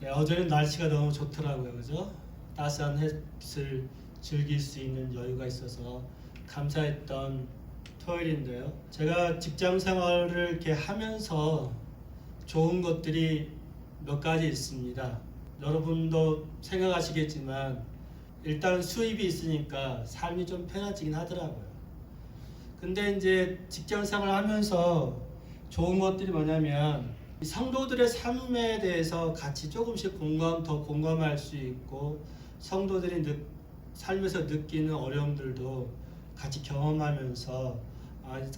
네, 어제는 날씨가 너무 좋더라고요. 그죠? 따스한 햇빛을 즐길 수 있는 여유가 있어서 감사했던 토요일인데요. 제가 직장 생활을 이렇게 하면서 좋은 것들이 몇 가지 있습니다. 여러분도 생각하시겠지만 일단 수입이 있으니까 삶이 좀 편해지긴 하더라고요. 근데 이제 직장 생활을 하면서 좋은 것들이 뭐냐면 성도들의 삶에 대해서 같이 조금씩 더 공감할 수 있고 성도들이 삶에서 느끼는 어려움들도 같이 경험하면서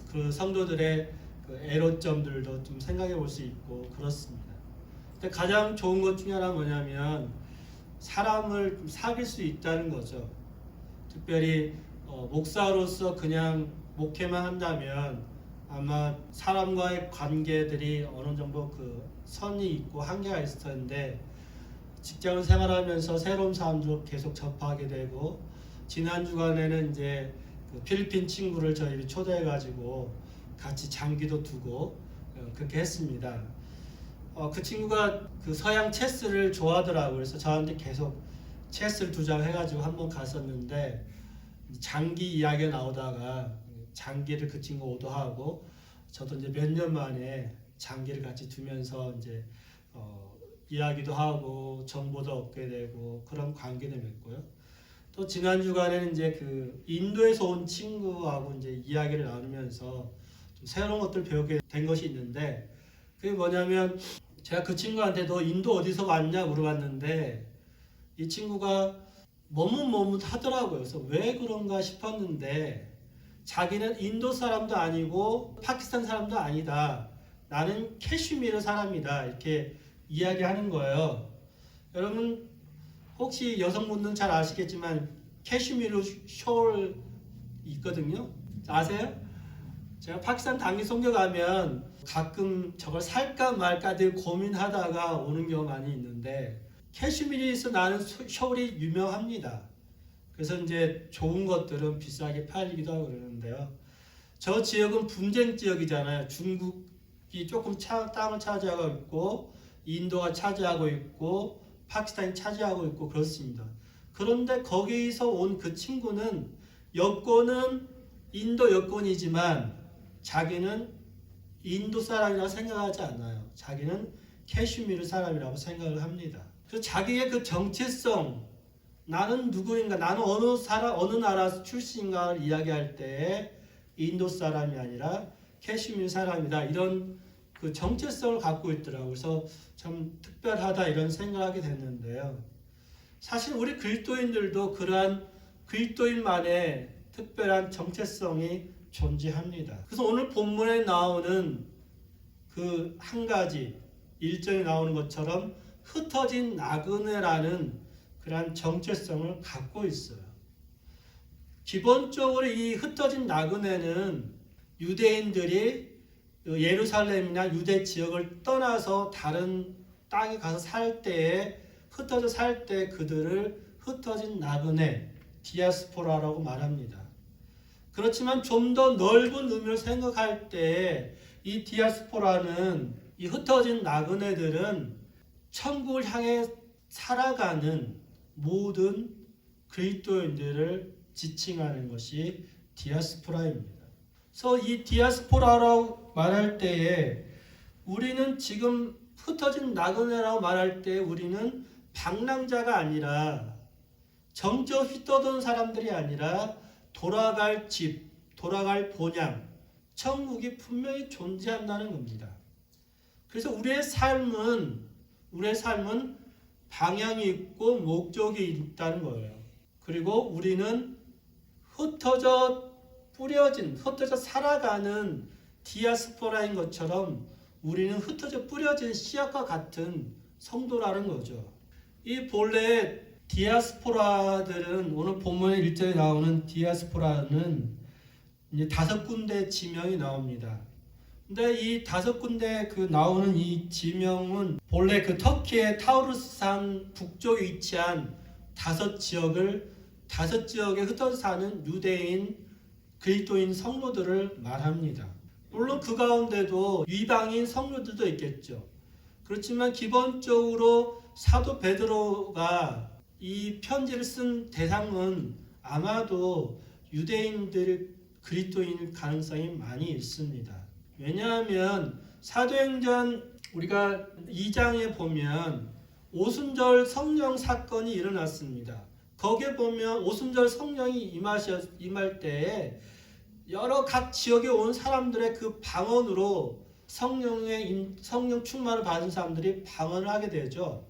그 성도들의 그 애로점들도 좀 생각해 볼 수 있고 그렇습니다. 근데 가장 좋은 것 중에 하나가 뭐냐면 사람을 사귈 수 있다는 거죠. 특별히 목사로서 그냥 목회만 한다면 아마 사람과의 관계들이 어느 정도 그 선이 있고 한계가 있을 텐데 직장을 생활하면서 새로운 사람들을 계속 접하게 되고 지난 주간에는 이제 그 필리핀 친구를 저희 초대해 가지고 같이 장기도 두고 그렇게 했습니다. 그 친구가 그 서양 체스를 좋아하더라고요. 그래서 저한테 계속 체스를 2장 해가지고 한번 갔었는데 장기 이야기가 나오다가 장기를 그 친구 오도하고 저도 이제 몇 년 만에 장기를 같이 두면서 이제 이야기도 하고 정보도 얻게 되고 그런 관계를 맺고요. 또 지난 주간에는 이제 그 인도에서 온 친구하고 이제 이야기를 나누면서 좀 새로운 것들 배우게 된 것이 있는데 그게 뭐냐면 제가 그 친구한테 너 인도 어디서 왔냐 물어봤는데 이 친구가 머뭇머뭇하더라고요. 그래서 왜 그런가 싶었는데 자기는 인도 사람도 아니고 파키스탄 사람도 아니다. 나는 캐슈미르 사람이다. 이렇게 이야기하는 거예요. 여러분 혹시 여성분들은 잘 아시겠지만 캐슈미르 숄 있거든요. 아세요? 제가 파키스탄 단기 선교 가면 가끔 저걸 살까 말까 늘 고민하다가 오는 경우가 많이 있는데 캐슈미르에서 나는 숄이 유명합니다. 그래서 이제 좋은 것들은 비싸게 팔리기도 하고 그러는데요. 저 지역은 분쟁 지역이잖아요. 중국이 조금 땅을 차지하고 있고 인도가 차지하고 있고 파키스탄이 차지하고 있고 그렇습니다. 그런데 거기서 온 그 친구는 여권은 인도 여권이지만 자기는 인도 사람이라고 생각하지 않아요. 자기는 캐슈미르 사람이라고 생각을 합니다. 그래서 자기의 그 정체성, 나는 누구인가, 나는 어느 나라 출신인가를 이야기할 때 인도 사람이 아니라 캐슈미르 사람이다. 이런 그 정체성을 갖고 있더라고요. 그래서 참 특별하다 이런 생각하게 됐는데요. 사실 우리 그리스도인들도 그러한 그리스도인만의 특별한 정체성이 존재합니다. 그래서 오늘 본문에 나오는 그 한 가지 1절에 나오는 것처럼 흩어진 나그네라는 그러한 정체성을 갖고 있어요. 기본적으로 이 흩어진 나그네는 유대인들이 예루살렘이나 유대 지역을 떠나서 다른 땅에 가서 살 때에 흩어져 살 때 그들을 흩어진 나그네, 디아스포라라고 말합니다. 그렇지만 좀 더 넓은 의미를 생각할 때 이 디아스포라는 이 흩어진 나그네들은 천국을 향해 살아가는 모든 그리스도인들을 지칭하는 것이 디아스포라입니다. 그래서 이 디아스포라라고 말할 때에 우리는 지금 흩어진 나그네라고 말할 때 우리는 방랑자가 아니라 정적 휘떠돈 사람들이 아니라 돌아갈 집, 돌아갈 본향, 천국이 분명히 존재한다는 겁니다. 그래서 우리의 삶은 방향이 있고 목적이 있다는 거예요. 그리고 우리는 흩어져 살아가는 디아스포라인 것처럼 우리는 흩어져 뿌려진 씨앗과 같은 성도라는 거죠. 이 본래 디아스포라들은 오늘 본문의 1절에 나오는 디아스포라는 이제 5군데 지명이 나옵니다. 근데 이 5군데 그 나오는 이 지명은 본래 그 터키의 타우루스산 북쪽에 위치한 5지역에 흩어져 사는 유대인 그리스도인 성도들을 말합니다. 물론 그 가운데도 이방인 성도들도 있겠죠. 그렇지만 기본적으로 사도 베드로가 이 편지를 쓴 대상은 아마도 유대인들 그리스도인일 가능성이 많이 있습니다. 왜냐하면 사도행전 우리가 2장에 보면 오순절 성령 사건이 일어났습니다. 거기에 보면 오순절 성령이 임할 때에 여러 각 지역에 온 사람들의 그 방언으로 성령 충만을 받은 사람들이 방언을 하게 되죠.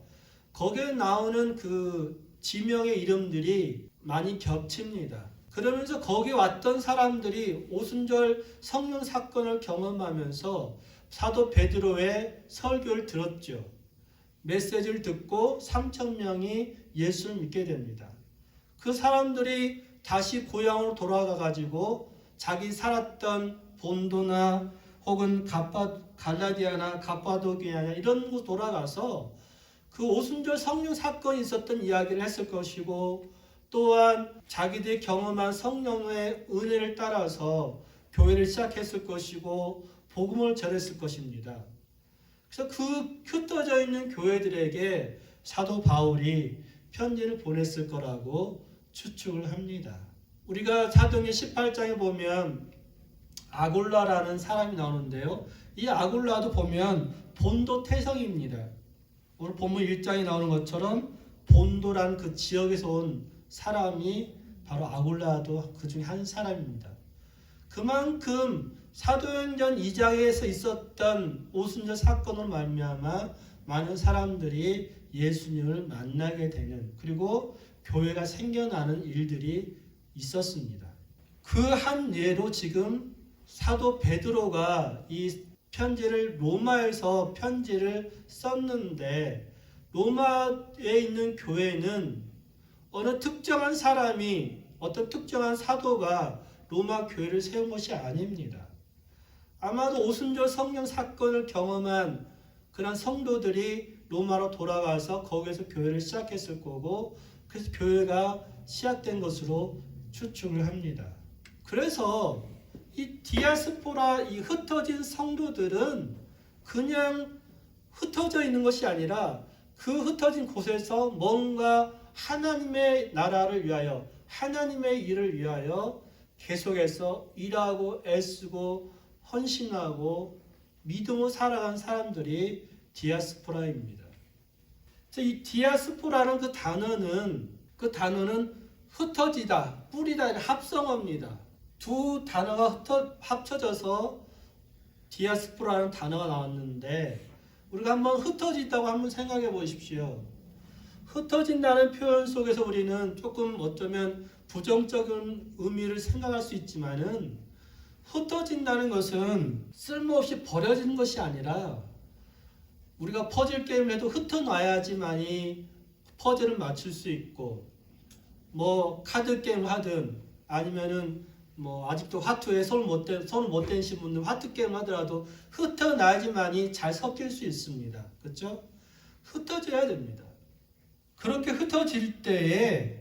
거기에 나오는 그 지명의 이름들이 많이 겹칩니다. 그러면서 거기 왔던 사람들이 오순절 성령 사건을 경험하면서 사도 베드로의 설교를 들었죠. 메시지를 듣고 3,000명이 예수를 믿게 됩니다. 그 사람들이 다시 고향으로 돌아가 가지고 자기 살았던 본도나 혹은 갈라디아나 가파도기아나 이런 곳 돌아가서 그 오순절 성령 사건이 있었던 이야기를 했을 것이고, 또한 자기들이 경험한 성령의 은혜를 따라서 교회를 시작했을 것이고 복음을 전했을 것입니다. 그래서 그 흩어져 있는 교회들에게 사도 바울이 편지를 보냈을 거라고 추측을 합니다. 우리가 사도행전 18장에 보면 아굴라라는 사람이 나오는데요. 이 아굴라도 보면 본도 태성입니다. 오늘 본문 1장에 나오는 것처럼 본도라는 그 지역에서 온 사람이 바로 아굴라도 그 중에 한 사람입니다. 그만큼 사도행전 2장에서 있었던 오순절 사건으로 말미암아 많은 사람들이 예수님을 만나게 되는, 그리고 교회가 생겨나는 일들이 있었습니다. 그 한 예로 지금 사도 베드로가 이 편지를 로마에서 편지를 썼는데, 로마에 있는 교회는 어느 특정한 사람이, 어떤 특정한 사도가 로마 교회를 세운 것이 아닙니다. 아마도 오순절 성령 사건을 경험한 그런 성도들이 로마로 돌아가서 거기에서 교회를 시작했을 거고, 그래서 교회가 시작된 것으로 추측을 합니다. 그래서 이 디아스포라, 이 흩어진 성도들은 그냥 흩어져 있는 것이 아니라 그 흩어진 곳에서 뭔가 하나님의 나라를 위하여, 하나님의 일을 위하여 계속해서 일하고 애쓰고 헌신하고 믿음으로 살아간 사람들이 디아스포라입니다. 이 디아스포라는 그 단어는 흩어지다, 뿌리다, 합성어입니다. 두 단어가 합쳐져서 디아스포라는 단어가 나왔는데, 우리가 한번 흩어지다고 한번 생각해 보십시오. 흩어진다는 표현 속에서 우리는 조금 어쩌면 부정적인 의미를 생각할 수 있지만은, 흩어진다는 것은 쓸모없이 버려지는 것이 아니라, 우리가 퍼즐 게임을 해도 흩어놔야지만이 퍼즐을 맞출 수 있고, 뭐 카드 게임을 하든 아니면은 뭐 아직도 화투에 손을 못 대신 분들 화투 게임 하더라도 흩어놔야지만이 잘 섞일 수 있습니다. 그렇죠? 흩어져야 됩니다. 그렇게 흩어질 때에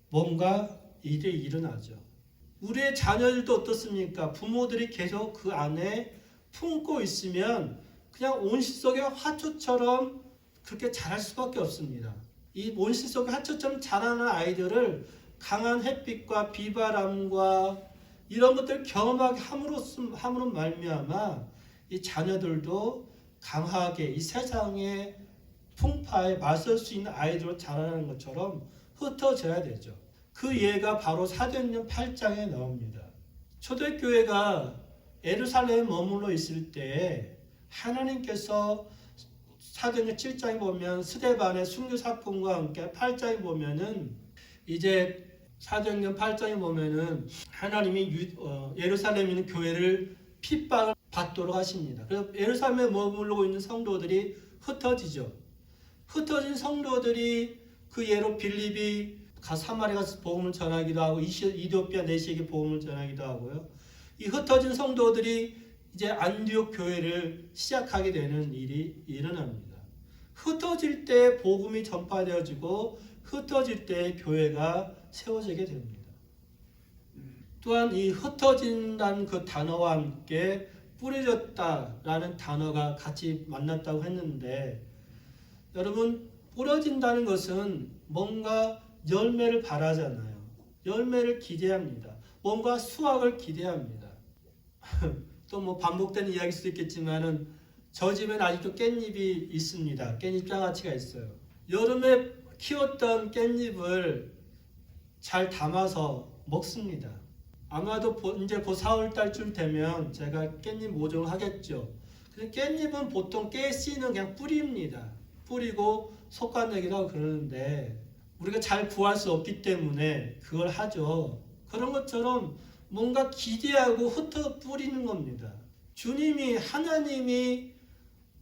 뭔가 일이 일어나죠. 우리의 자녀들도 어떻습니까? 부모들이 계속 그 안에 품고 있으면 그냥 온실 속의 화초처럼 그렇게 자랄 수밖에 없습니다. 이 온실 속의 화초처럼 자라는 아이들을 강한 햇빛과 비바람과 이런 것들을 경험하게 함으로 말미암아 이 자녀들도 강하게 이 세상의 풍파에 맞설 수 있는 아이들로 자라는 것처럼 흩어져야 되죠. 그 예가 바로 사도행전 8장에 나옵니다. 초대교회가 예루살렘에 머물러 있을 때 하나님께서 사도행전 7장에 보면 스데반의 순교 사건과 함께 8장에 보면은 이제 사도행전 8장에 보면은 하나님이 예루살렘에 있는 교회를 핍박을 받도록 하십니다. 그래서 예루살렘에 머물고 있는 성도들이 흩어지죠. 흩어진 성도들이 그 예로 빌립이 사마리아 가서 복음을 전하기도 하고 이디오피아 내시에게 복음을 전하기도 하고요. 이 흩어진 성도들이 이제 안디옥 교회를 시작하게 되는 일이 일어납니다. 흩어질 때 복음이 전파되어지고 흩어질 때 교회가 세워지게 됩니다. 또한 이 흩어진다는 그 단어와 함께 뿌려졌다라는 단어가 같이 만났다고 했는데, 여러분, 뿌려진다는 것은 뭔가 열매를 바라잖아요. 열매를 기대합니다. 뭔가 수확을 기대합니다. 또 뭐 반복되는 이야기일 수도 있겠지만은 저 집에는 아직도 깻잎이 있습니다. 깻잎 장아찌가 있어요. 여름에 키웠던 깻잎을 잘 담아서 먹습니다. 아마도 이제 곧 4월 달쯤 되면 제가 깻잎 모종을 하겠죠. 근데 깻잎은 보통 깨 씨는 그냥 뿌리입니다. 뿌리고 솎아내기도 하고 그러는데 우리가 잘 구할 수 없기 때문에 그걸 하죠. 그런 것처럼 뭔가 기대하고 흩어 뿌리는 겁니다. 주님이, 하나님이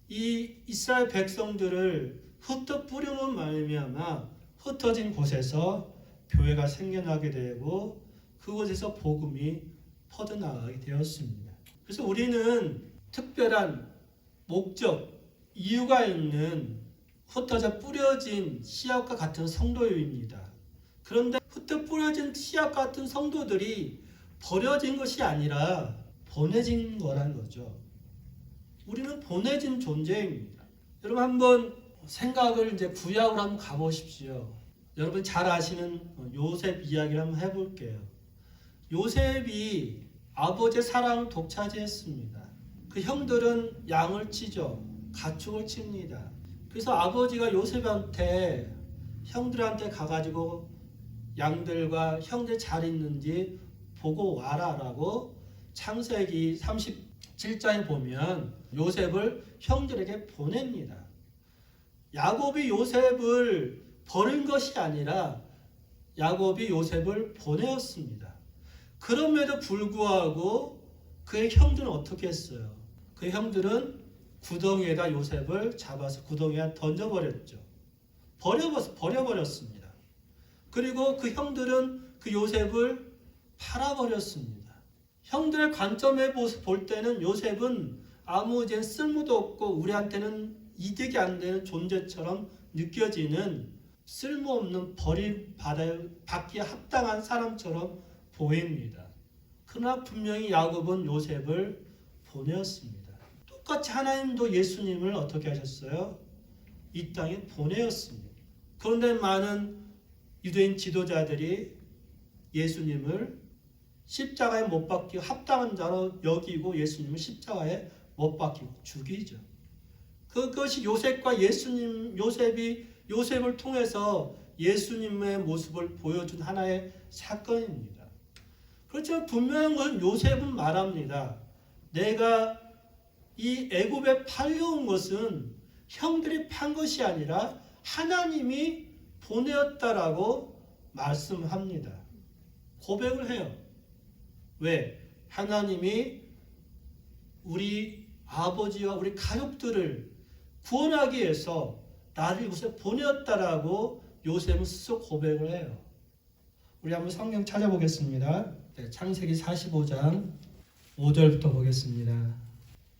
이 이스라엘 백성들을 흩어 뿌리는 말미암아 흩어진 곳에서 교회가 생겨나게 되고 그곳에서 복음이 퍼져나가게 되었습니다. 그래서 우리는 특별한 목적, 이유가 있는 흩어져 뿌려진 씨앗과 같은 성도입니다. 그런데 흩어 뿌려진 씨앗 같은 성도들이 버려진 것이 아니라 보내진 거라는 거죠. 우리는 보내진 존재입니다. 여러분 한번 생각을 이제 구약으로 한번 가보십시오. 여러분 잘 아시는 요셉 이야기를 한번 해볼게요. 요셉이 아버지의 사랑을 독차지했습니다. 그 형들은 양을 치죠. 가축을 칩니다. 그래서 아버지가 요셉한테 형들한테 가가지고 양들과 형들 잘 있는지 보고 와라라고 창세기 37장에 보면 요셉을 형들에게 보냅니다. 야곱이 요셉을 버린 것이 아니라 야곱이 요셉을 보내었습니다. 그럼에도 불구하고 그의 형들은 어떻게 했어요? 그의 형들은 구덩이에다 요셉을 잡아서 구덩이에 던져버렸죠. 버려버렸습니다. 그리고 그 형들은 그 요셉을 팔아버렸습니다. 형들의 관점에 볼 때는 요셉은 아무 이제 쓸모도 없고 우리한테는 이득이 안 되는 존재처럼 느껴지는 쓸모없는 버림받기에 합당한 사람처럼 보입니다. 그러나 분명히 야곱은 요셉을 보내었습니다. 똑같이 하나님도 예수님을 어떻게 하셨어요? 이 땅에 보내었습니다. 그런데 많은 유대인 지도자들이 예수님을 십자가에 못 박히고 합당한 자로 여기고 예수님을 십자가에 못 박히고 죽이죠. 그것이 요셉과 요셉이 요셉을 통해서 예수님의 모습을 보여준 하나의 사건입니다. 그렇지만 분명한 것은 요셉은 말합니다. 내가 이 애굽에 팔려온 것은 형들이 판 것이 아니라 하나님이 보내었다라고 말씀합니다. 고백을 해요. 왜? 하나님이 우리 아버지와 우리 가족들을 구원하기 위해서 나를 이곳에 보내었다라고 요셉은 스스로 고백을 해요. 우리 한번 성경 찾아보겠습니다. 네, 창세기 45장 5절부터 보겠습니다.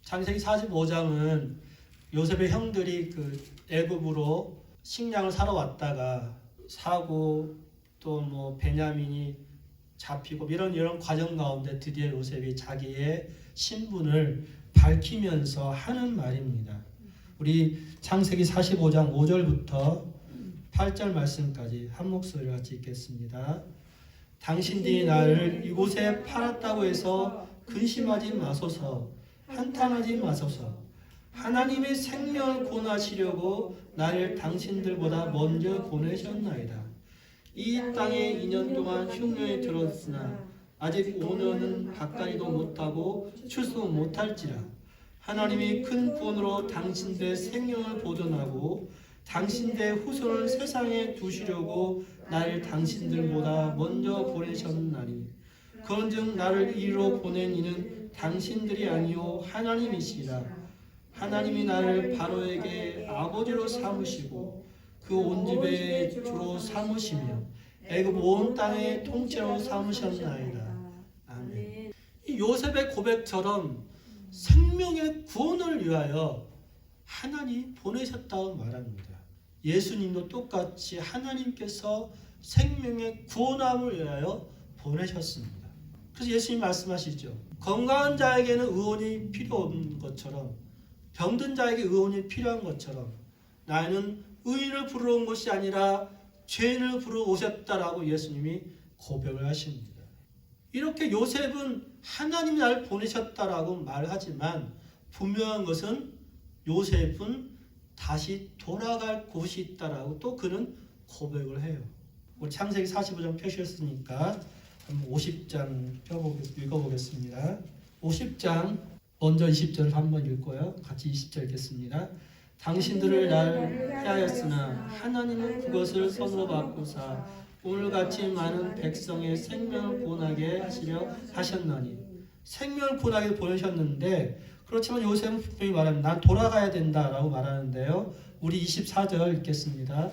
창세기 45장은 요셉의 형들이 그 애굽으로 식량을 사러 왔다가 사고 또 뭐 베냐민이 잡히고 이런 과정 가운데 드디어 요셉이 자기의 신분을 밝히면서 하는 말입니다. 우리 창세기 45장 5절부터 8절 말씀까지 한 목소리로 같이 읽겠습니다. 당신들이 나를 이곳에 팔았다고 해서 근심하지 마소서, 한탄하지 마소서. 하나님의 생명을 구원하시려고 나를 당신들보다 먼저 보내셨나이다. 이 땅에 2년 동안 흉년이 들었으나 아직 5년은 가까이도 못하고 출소 못할지라. 하나님이 큰 구원으로 당신들의 생명을 보존하고 당신들의 후손을 세상에 두시려고 나를 당신들보다 먼저 보내셨나니 그런즉 나를 이리로 보낸 이는 당신들이 아니요 하나님이시라. 하나님이 나를 바로에게 아버지로 삼으시고 그 온 집의 주로 삼으시며 애굽 온 땅의 통째로 삼으셨나이다. 아멘. 이 요셉의 고백처럼 생명의 구원을 위하여 하나님 보내셨다고 말합니다. 예수님도 똑같이 하나님께서 생명의 구원함을 위하여 보내셨습니다. 그래서 예수님 말씀하시죠. 건강한 자에게는 의원이 필요 없는 것처럼, 병든 자에게 의원이 필요한 것처럼 나는 의인을 부르러 온 것이 아니라 죄인을 부르러 오셨다라고 예수님이 고백을 하십니다. 이렇게 요셉은 하나님이 나를 보내셨다라고 말하지만 분명한 것은 요셉은 다시 돌아갈 곳이 있다라고 또 그는 고백을 해요. 우리 창세기 45장 펴셨으니까 50장 읽어보겠습니다. 50장 먼저 20절을 한번 읽고요. 같이 20절 읽겠습니다. 당신들을 날 해하였으나 하나님은 그것을 선으로 바꾸사 오늘같이 많은 백성의 생명을 구원하게 하시려 하셨나니. 생명을 구원하게 보내셨는데, 그렇지만 요셉은 분명히 말합니다. 난 돌아가야 된다라고 말하는데요. 우리 24절 읽겠습니다.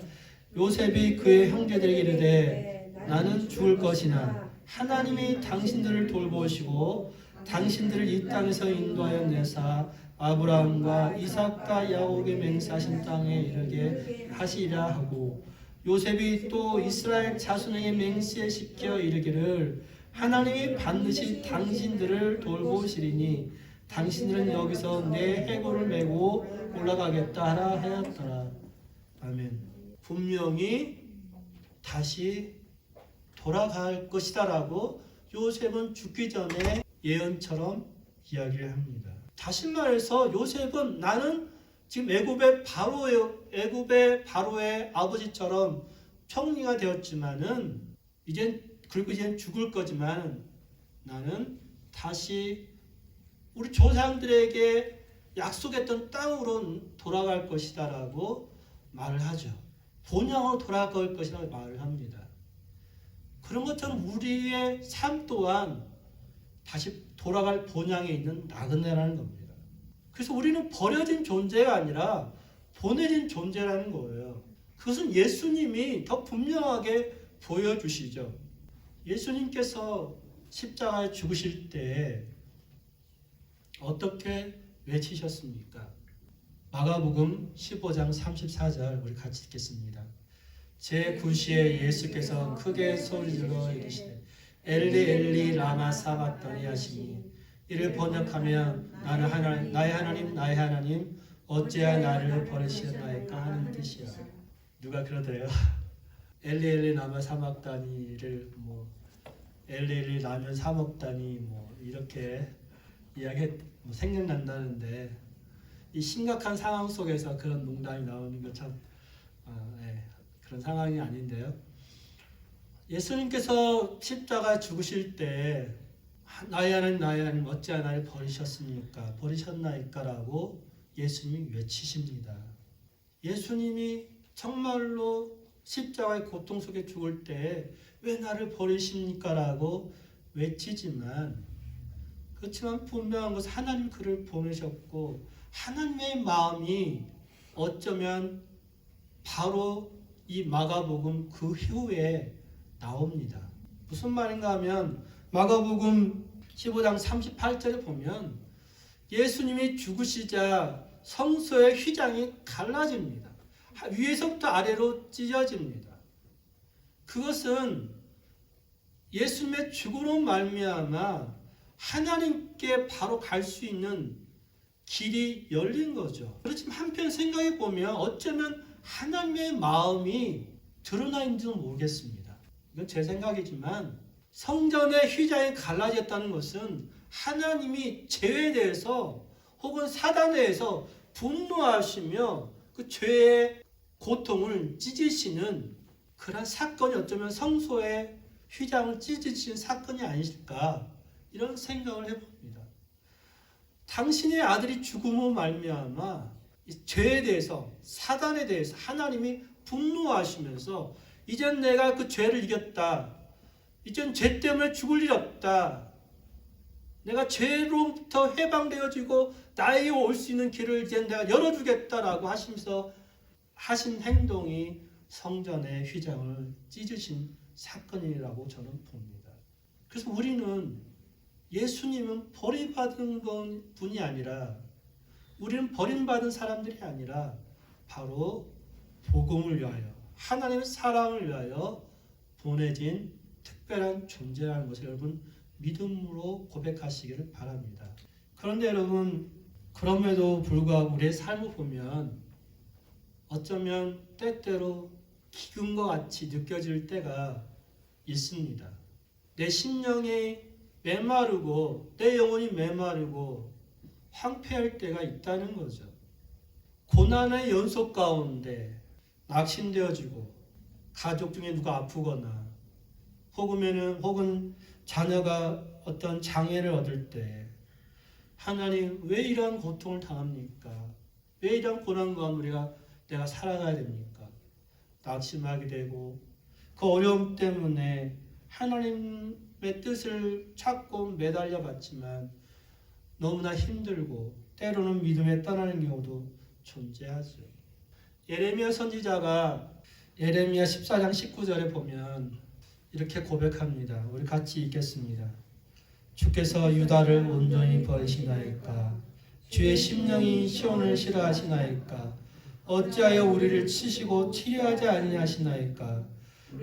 요셉이 그의 형제들에게 이르되 나는 죽을 것이나 하나님이 당신들을 돌보시고 당신들을 이 땅에서 인도하여 내사 아브라함과 이삭과 야곱에게 맹세하신 땅에 이르게 하시리라 하고, 요셉이 또 이스라엘 자손에게 맹세시켜 이르기를 하나님이 반드시 당신들을 돌보시리니 당신들은 여기서 내 해골을 메고 올라가겠다 하라 하였더라. 아멘. 분명히 다시 돌아갈 것이다라고 요셉은 죽기 전에 예언처럼 이야기를 합니다. 다시 말해서 요셉은 나는 지금 애굽의 바로의 아버지처럼 총리가 되었지만은 이젠 죽을 거지만 나는 다시 우리 조상들에게 약속했던 땅으로 돌아갈 것이다라고 말을 하죠. 본향으로 돌아갈 것이라고 말을 합니다. 그런 것처럼 우리의 삶 또한 다시 돌아갈 본향에 있는 나그네라는 겁니다. 그래서 우리는 버려진 존재가 아니라 보내진 존재라는 거예요. 그것은 예수님이 더 분명하게 보여주시죠. 예수님께서 십자가에 죽으실 때 어떻게 외치셨습니까? 마가복음 15장 34절 우리 같이 읽겠습니다. 제9시에 예수께서 크게 소리질러 이르시되 엘리 엘리 라마 사박다니 하시니, 이를 번역하면 나의 하나님 어찌하여 나를 버리시나이까 하는 뜻이야. 누가 그러더래요. 엘리 엘리 라마 사박다니를 엘리 엘리 라면 사 먹다니 이렇게 생각난다는데, 이 심각한 상황 속에서 그런 농담이 나오는 것 참 그런 상황이 아닌데요. 예수님께서 십자가 죽으실 때 나의 하나님 어찌하여 나를 버리셨나이까라고 예수님이 외치십니다. 예수님이 정말로 십자가의 고통 속에 죽을 때 왜 나를 버리십니까라고 외치지만, 그렇지만 분명한 것은 하나님 그를 보내셨고 하나님의 마음이 어쩌면 바로 이 마가복음 그 후에 나옵니다. 무슨 말인가 하면 마가복음 15장 38절에 보면 예수님이 죽으시자 성소의 휘장이 갈라집니다. 위에서부터 아래로 찢어집니다. 그것은 예수님의 죽음으로 말미암아 하나님께 바로 갈 수 있는 길이 열린 거죠. 그렇지만 한편 생각해 보면 어쩌면 하나님의 마음이 드러나 있는지도 모르겠습니다. 이건 제 생각이지만 성전의 휘장이 갈라졌다는 것은 하나님이 죄에 대해서 혹은 사단에 대해서 분노하시며 그 죄의 고통을 찢으시는 그런 사건이 어쩌면 성소의 휘장을 찢으시는 사건이 아니실까, 이런 생각을 해봅니다. 당신의 아들이 죽음으로 말미암아 죄에 대해서 사단에 대해서 하나님이 분노하시면서 이젠 내가 그 죄를 이겼다. 이젠 죄 때문에 죽을 일 없다. 내가 죄로부터 해방되어지고 나에게 올 수 있는 길을 이제 내가 열어주겠다라고 하시면서 하신 행동이 성전의 휘장을 찢으신 사건이라고 저는 봅니다. 그래서 우리는 예수님은 버림받은 분이 아니라, 우리는 버림받은 사람들이 아니라 바로 복음을 위하여, 하나님의 사랑을 위하여 보내진 특별한 존재라는 것을 여러분 믿음으로 고백하시기를 바랍니다. 그런데 여러분, 그럼에도 불구하고 우리의 삶을 보면 어쩌면 때때로 기근과 같이 느껴질 때가 있습니다. 내 심령이 메마르고 내 영혼이 메마르고 황폐할 때가 있다는 거죠. 고난의 연속 가운데 낙심되어지고 가족 중에 누가 아프거나 혹은 자녀가 어떤 장애를 얻을 때 하나님 왜 이러한 고통을 당합니까? 왜 이러한 고난 가운데 내가 살아가야 됩니까? 낙심하게 되고 그 어려움 때문에 하나님의 뜻을 찾고 매달려 봤지만 너무나 힘들고 때로는 믿음에 떠나는 경우도 존재하죠. 예레미야 선지자가 예레미야 14장 19절에 보면 이렇게 고백합니다. 우리 같이 읽겠습니다. 주께서 유다를 온전히 버리시나이까? 주의 심령이 시온을 싫어하시나이까? 어찌하여 우리를 치시고 치료하지 아니하시나이까?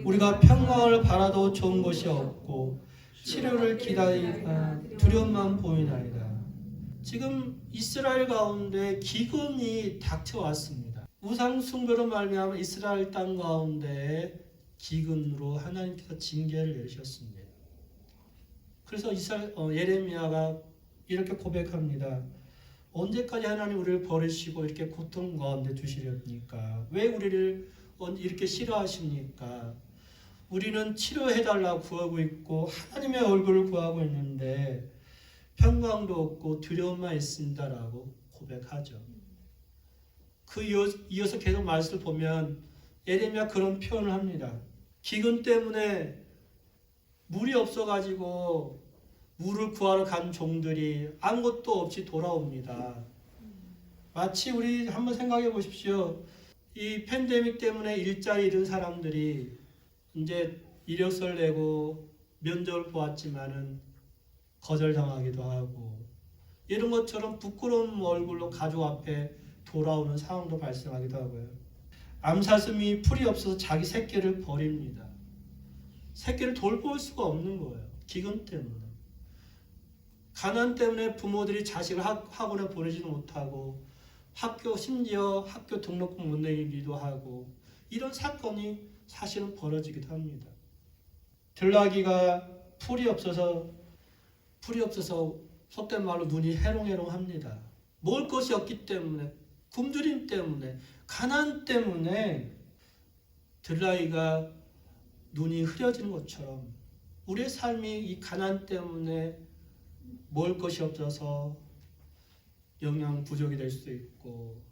우리가 평강을 바라도 좋은 것이 없고 치료를 기다리다 두려움만 보이나이다. 지금 이스라엘 가운데 기근이 닥쳐왔습니다. 우상 숭배로 말미암아 이스라엘 땅 가운데 기근으로 하나님께서 징계를 내리셨습니다. 그래서 예레미야가 이렇게 고백합니다. 언제까지 하나님 우리를 버리시고 이렇게 고통 가운데 두시렵니까? 왜 우리를 이렇게 싫어하십니까? 우리는 치료해달라고 구하고 있고 하나님의 얼굴을 구하고 있는데 평강도 없고 두려움만 있습니다라고 고백하죠. 그 이어서 계속 말씀을 보면 예레미야 그런 표현을 합니다. 기근 때문에 물이 없어가지고 물을 구하러 간 종들이 아무것도 없이 돌아옵니다. 마치 우리 한번 생각해 보십시오. 이 팬데믹 때문에 일자리 잃은 사람들이 이제 이력서를 내고 면접을 보았지만은 거절당하기도 하고 이런 것처럼 부끄러운 얼굴로 가족 앞에 돌아오는 상황도 발생하기도 하고요. 암사슴이 풀이 없어서 자기 새끼를 버립니다. 새끼를 돌볼 수가 없는 거예요. 기근 때문에. 가난 때문에 부모들이 자식을 학원에 보내지도 못하고 심지어 학교 등록금 못 내기도 하고 이런 사건이 사실은 벌어지기도 합니다. 들나귀가 풀이 없어서 속된 말로 눈이 해롱해롱합니다. 먹을 것이 없기 때문에, 굶주림 때문에, 가난 때문에 들나귀가 눈이 흐려지는 것처럼 우리의 삶이 이 가난 때문에 먹을 것이 없어서 영양 부족이 될 수도 있고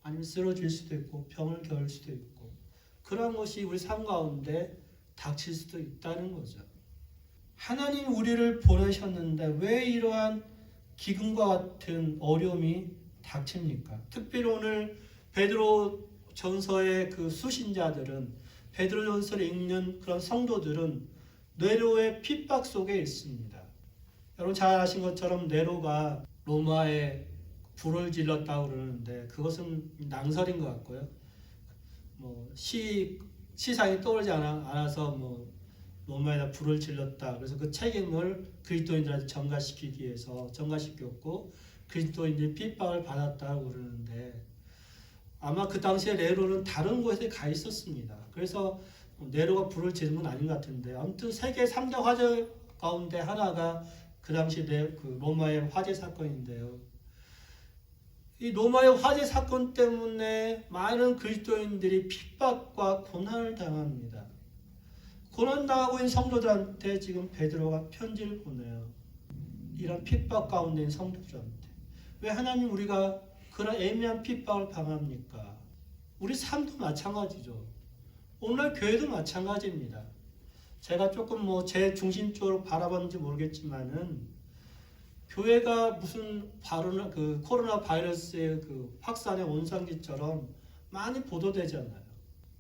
아니면 쓰러질 수도 있고 병을 겨울 수도 있고 그런 것이 우리 삶 가운데 닥칠 수도 있다는 거죠. 하나님 우리를 보내셨는데 왜 이러한 기근과 같은 어려움이 닥칩니까? 특별히 오늘 베드로 전서의 그 수신자들은 베드로 전서를 읽는 그런 성도들은 네로의 핍박 속에 있습니다. 여러분 잘 아신 것처럼 네로가 로마에 불을 질렀다고 그러는데 그것은 낭설인 것 같고요. 시상이 떠오르지 않아서 로마에다 불을 질렀다. 그래서 그 책임을 그리스도인들한테 전가시키기 위해서 전가시켰고 그리스도인들이 핍박을 받았다고 그러는데 아마 그 당시에 네로는 다른 곳에 가 있었습니다. 그래서 네로가 불을 지른 건 아닌 것 같은데 아무튼 세계 3대 화재 가운데 하나가 그 당시 그 로마의 화재 사건인데요. 이 로마의 화재 사건 때문에 많은 그리스도인들이 핍박과 고난을 당합니다. 고난당하고 있는 성도들한테 지금 베드로가 편지를 보내요. 이런 핍박 가운데 있는 성도들한테. 왜 하나님 우리가 그런 애매한 핍박을 당합니까? 우리 삶도 마찬가지죠. 오늘 교회도 마찬가지입니다. 제가 조금 제 중심적으로 바라봤는지 모르겠지만은 교회가 무슨 그 코로나 바이러스의 그 확산의 온상기처럼 많이 보도되잖아요.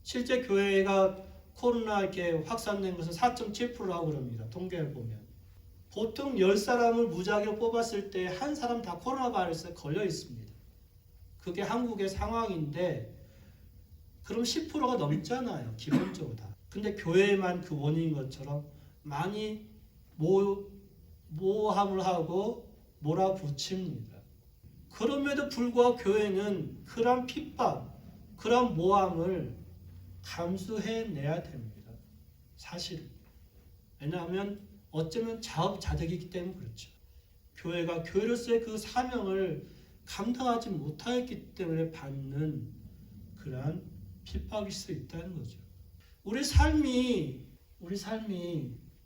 실제 교회가 코로나 이렇게 확산된 것은 4.7%라고 그럽니다. 통계를 보면. 보통 10사람을 무작위로 뽑았을 때 한 사람 다 코로나 바이러스에 걸려 있습니다. 그게 한국의 상황인데 그럼 10%가 넘잖아요. 기본적으로 다. 근데 교회만 그 원인인 것처럼 많이 모함을 하고 몰아붙입니다. 그럼에도 불구하고 교회는 그런 핍박, 그런 모함을 감수해내야 됩니다. 사실은. 왜냐하면 어쩌면 자업자득이기 때문에 그렇죠. 교회가 교회로서의 그 사명을 감당하지 못하였기 때문에 받는 그러한 핍박일 수 있다는 거죠. 우리 삶이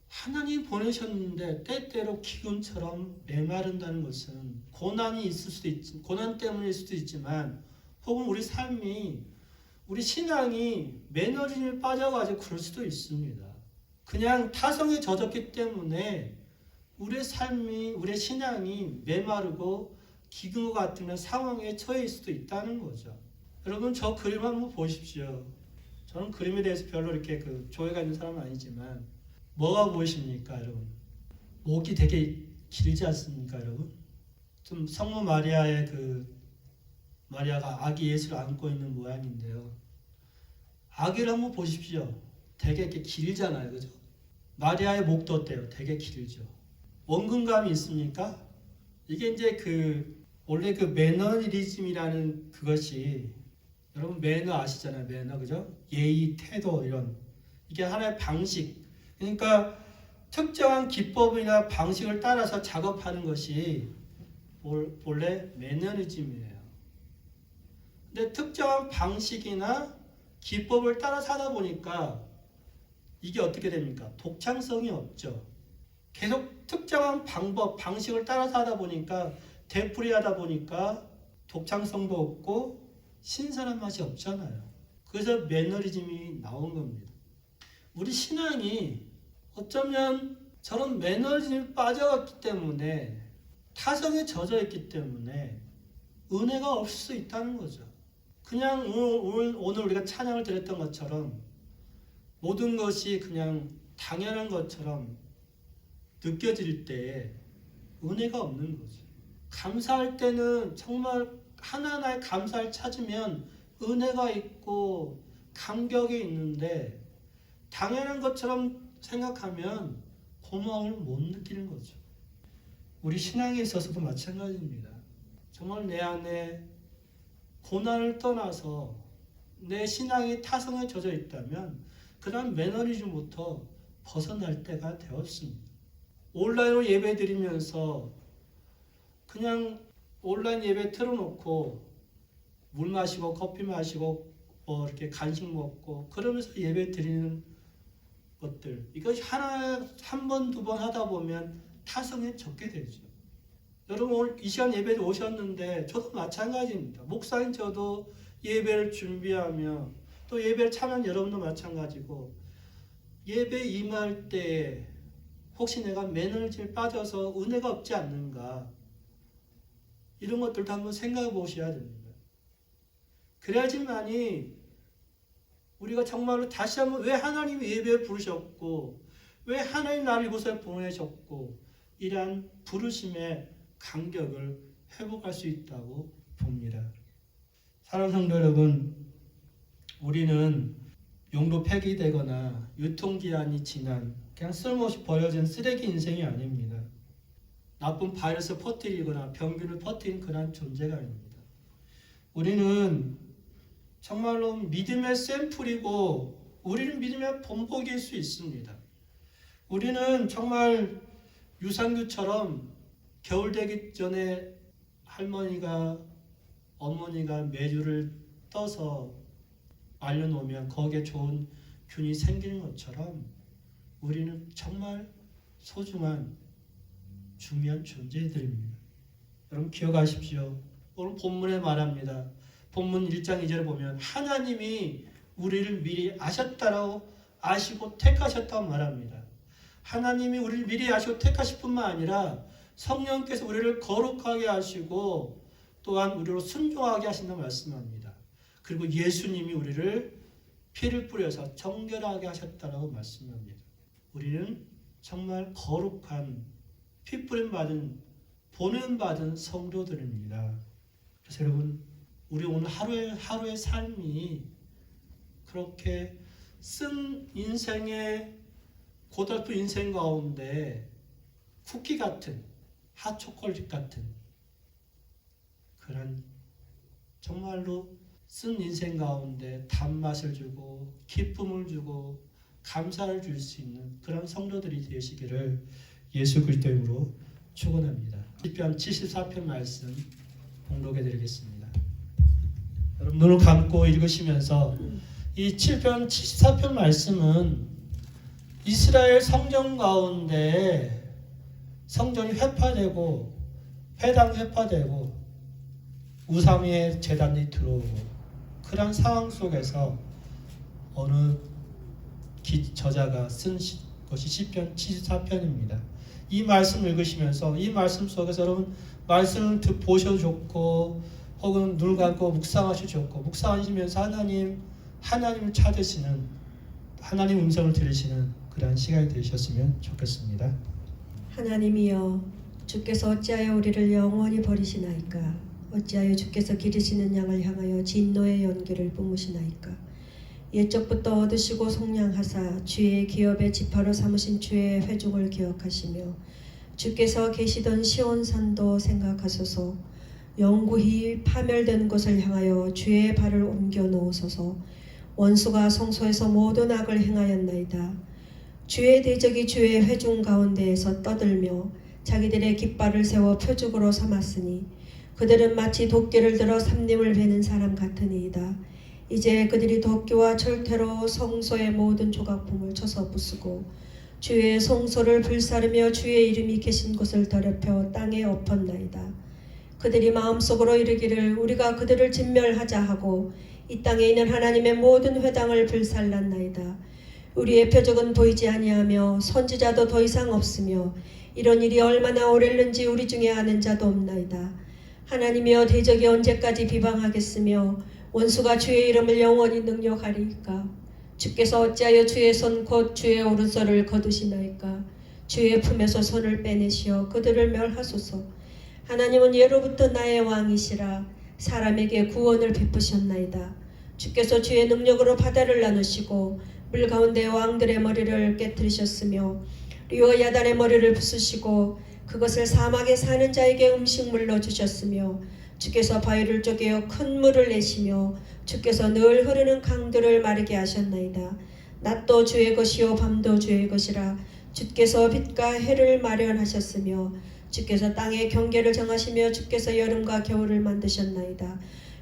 하나님 보내셨는데 때때로 기근처럼 메마른다는 것은 고난이 있을 수도 있지, 고난 때문일 수도 있지만, 혹은 우리 삶이, 우리 신앙이 매너리즘에 빠져가지고 그럴 수도 있습니다. 그냥 타성에 젖었기 때문에 우리의 삶이, 우리의 신앙이 메마르고 기근과 같은 상황에 처해 있을 수도 있다는 거죠. 여러분, 저 그림 한번 보십시오. 저는 그림에 대해서 별로 이렇게 조예가 있는 사람은 아니지만, 뭐가 보이십니까, 여러분? 목이 되게 길지 않습니까, 여러분? 좀 성모 마리아의 마리아가 아기 예수를 안고 있는 모양인데요. 아기를 한번 보십시오. 되게 이렇게 길잖아요, 그죠? 마리아의 목도 어때요? 되게 길죠. 원근감이 있습니까? 이게 이제 원래 매너리즘이라는 그것이, 여러분 매너 아시잖아요, 매너, 그죠? 예의, 태도, 이런. 이게 하나의 방식. 그러니까 특정한 기법이나 방식을 따라서 작업하는 것이 본래 매너리즘이에요. 근데 특정한 방식이나 기법을 따라서 하다 보니까 이게 어떻게 됩니까? 독창성이 없죠. 계속 특정한 방식을 따라서 하다 보니까, 되풀이하다 보니까 독창성도 없고 신선한 맛이 없잖아요. 그래서 매너리즘이 나온 겁니다. 우리 신앙이 어쩌면 저런 매너리즘에 빠져갔기 때문에, 타성에 젖어있기 때문에 은혜가 없을 수 있다는 거죠. 그냥 오늘 우리가 찬양을 드렸던 것처럼 모든 것이 그냥 당연한 것처럼 느껴질 때에 은혜가 없는 거죠. 감사할 때는 정말 하나하나의 감사를 찾으면 은혜가 있고 감격이 있는데, 당연한 것처럼 생각하면 고마움을 못 느끼는 거죠. 우리 신앙에 있어서도 마찬가지입니다. 정말 내 안에 고난을 떠나서 내 신앙이 타성에 젖어 있다면 그다음 매너리즘부터 벗어날 때가 되었습니다. 온라인으로 예배 드리면서 그냥 온라인 예배 틀어놓고 물 마시고 커피 마시고 이렇게 간식 먹고 그러면서 예배 드리는 것들, 이거 한 번, 두 번 하다 보면 타성에 젖게 되죠. 여러분, 오늘 이 시간 예배에 오셨는데 저도 마찬가지입니다. 목사인 저도 예배를 준비하며 또 예배를 참여한 여러분도 마찬가지고, 예배 임할 때 혹시 내가 매너리즘에 빠져서 은혜가 없지 않는가, 이런 것들도 한번 생각해 보셔야 됩니다. 그래야지만이 우리가 정말로 다시 한번 왜 하나님이 예배에 부르셨고, 왜 하나님 나를 이곳에 보내셨고, 이러한 부르심의 감격을 회복할 수 있다고 봅니다. 사랑하는 성도 여러분, 우리는 용도 폐기되거나 유통기한이 지난 그냥 쓸모없이 버려진 쓰레기 인생이 아닙니다. 나쁜 바이러스 퍼뜨리거나 병균을 퍼뜨린 그런 존재가 아닙니다. 우리는 정말로 믿음의 샘플이고, 우리는 믿음의 본보기일 수 있습니다. 우리는 정말 유산균처럼 겨울 되기 전에 할머니가, 어머니가 메주를 떠서 말려놓으면 거기에 좋은 균이 생기는 것처럼 우리는 정말 소중한 중요한 존재들입니다. 여러분 기억하십시오. 오늘 본문에 말합니다. 본문 1장 2절에 보면 하나님이 우리를 미리 아셨다라고 아시고 택하셨다고 말합니다. 하나님이 우리를 미리 아시고 택하실 뿐만 아니라 성령께서 우리를 거룩하게 하시고 또한 우리로 순종하게 하신다고 말씀합니다. 그리고 예수님이 우리를 피를 뿌려서 정결하게 하셨다라고 말씀합니다. 우리는 정말 거룩한 피 뿌림 받은 보냄 받은 성도들입니다. 그래서 여러분, 우리 오늘 하루의 삶이 그렇게 쓴 인생의 고달픈 인생 가운데 쿠키 같은 핫초콜릿 같은 그런 정말로 쓴 인생 가운데 단맛을 주고 기쁨을 주고 감사를 줄 수 있는 그런 성도들이 되시기를 예수 그리스도의 이름으로 축원합니다. 시편 74편 말씀 봉독해 드리겠습니다. 여러분 눈을 감고 읽으시면서 이 7편 74편 말씀은 이스라엘 성전 가운데 성전이 회파되고 회당이 회파되고 우상 위에 제단이 들어오고 그런 상황 속에서 어느 저자가 쓴 것이 시편 74편입니다. 이 말씀을 읽으시면서 이 말씀 속에서 여러분 말씀을 보셔도 좋고 혹은 눈을 감고 묵상하셔도 좋고 묵상하시면서 하나님을 찾으시는 하나님 음성을 들으시는 그러한 시간이 되셨으면 좋겠습니다. 하나님이여 주께서 어찌하여 우리를 영원히 버리시나이까? 어찌하여 주께서 기르시는 양을 향하여 진노의 연기를 뿜으시나이까? 옛적부터 얻으시고 속량하사 주의 기업의 지파로 삼으신 주의 회중을 기억하시며 주께서 계시던 시온산도 생각하소서. 영구히 파멸된 곳을 향하여 주의 발을 옮겨 놓으소서. 원수가 성소에서 모든 악을 행하였나이다. 주의 대적이 주의 회중 가운데에서 떠들며 자기들의 깃발을 세워 표적으로 삼았으니 그들은 마치 도끼를 들어 삼림을 베는 사람 같으니이다. 이제 그들이 도끼와 철퇴로 성소의 모든 조각품을 쳐서 부수고 주의 성소를 불사르며 주의 이름이 계신 곳을 더럽혀 땅에 엎었나이다. 그들이 마음속으로 이르기를 우리가 그들을 진멸하자 하고 이 땅에 있는 하나님의 모든 회당을 불살랐나이다. 우리의 표적은 보이지 아니하며 선지자도 더 이상 없으며 이런 일이 얼마나 오랬는지 우리 중에 아는 자도 없나이다. 하나님이여 대적이 언제까지 비방하겠으며 원수가 주의 이름을 영원히 능욕하리이까? 주께서 어찌하여 주의 손 곧 주의 오른손을 거두시나이까? 주의 품에서 손을 빼내시어 그들을 멸하소서. 하나님은 예로부터 나의 왕이시라. 사람에게 구원을 베푸셨나이다. 주께서 주의 능력으로 바다를 나누시고 물 가운데 왕들의 머리를 깨뜨리셨으며 리오 야단의 머리를 부수시고 그것을 사막에 사는 자에게 음식물로 주셨으며 주께서 바위를 쪼개어 큰 물을 내시며 주께서 늘 흐르는 강들을 마르게 하셨나이다. 낮도 주의 것이요 밤도 주의 것이라. 주께서 빛과 해를 마련하셨으며 주께서 땅의 경계를 정하시며 주께서 여름과 겨울을 만드셨나이다.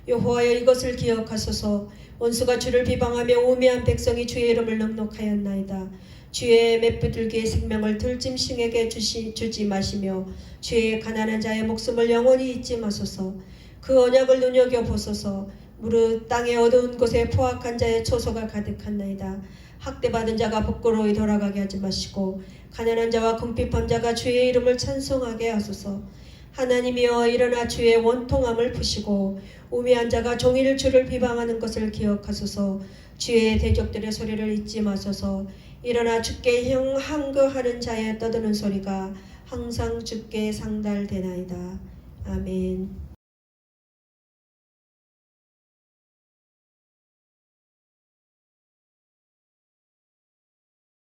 여호와여 이것을 기억하소서. 원수가 주를 비방하며 우매한 백성이 주의 이름을 능욕하였나이다. 주의 맷비둘기의 생명을 들짐승에게 주지 마시며 주의 가난한 자의 목숨을 영원히 잊지 마소서. 그 언약을 눈여겨보소서. 무릇 땅의 어두운 곳에 포악한 자의 초소가 가득한나이다. 학대받은 자가 부끄러이 돌아가게 하지 마시고 가난한 자와 궁핍한 자가 주의 이름을 찬송하게 하소서. 하나님이여 일어나 주의 원통함을 푸시고 우매한 자가 종일 주를 비방하는 것을 기억하소서. 주의 대적들의 소리를 잊지 마소서. 일어나 주께 항거하는 자의 떠드는 소리가 항상 주께 상달되나이다. 아멘.